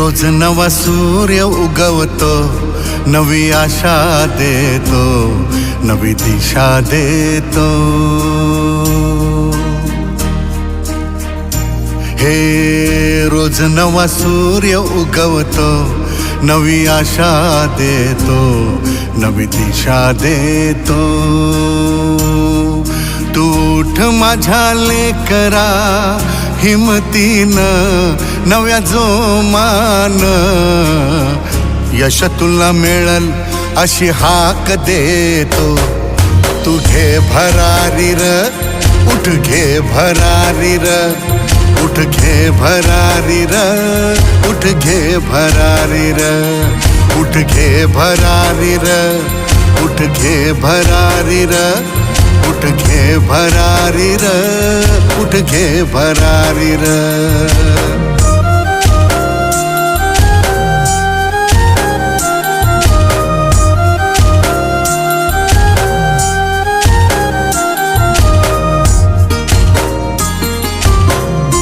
रोज नवा सूर्य उगवतो, नवी आशा देतो, नवी दिशा देतो. हे रोज नवा सूर्य उगवतो, नवी आशा देतो, नवी दिशा देतो. तू उठ माझ्या लेकरा, हिमतीनं नव्या जोमान, यश तुला मिळल अशी हाक देतो. तू घे भरारी र, उठ घे भरारी र, उठ घे भरारी र, उठ घे भरारी र, उठ घे भरारी र, उठ घे भरारी र, उठ घे भरारी र, उठ घे भरारी र.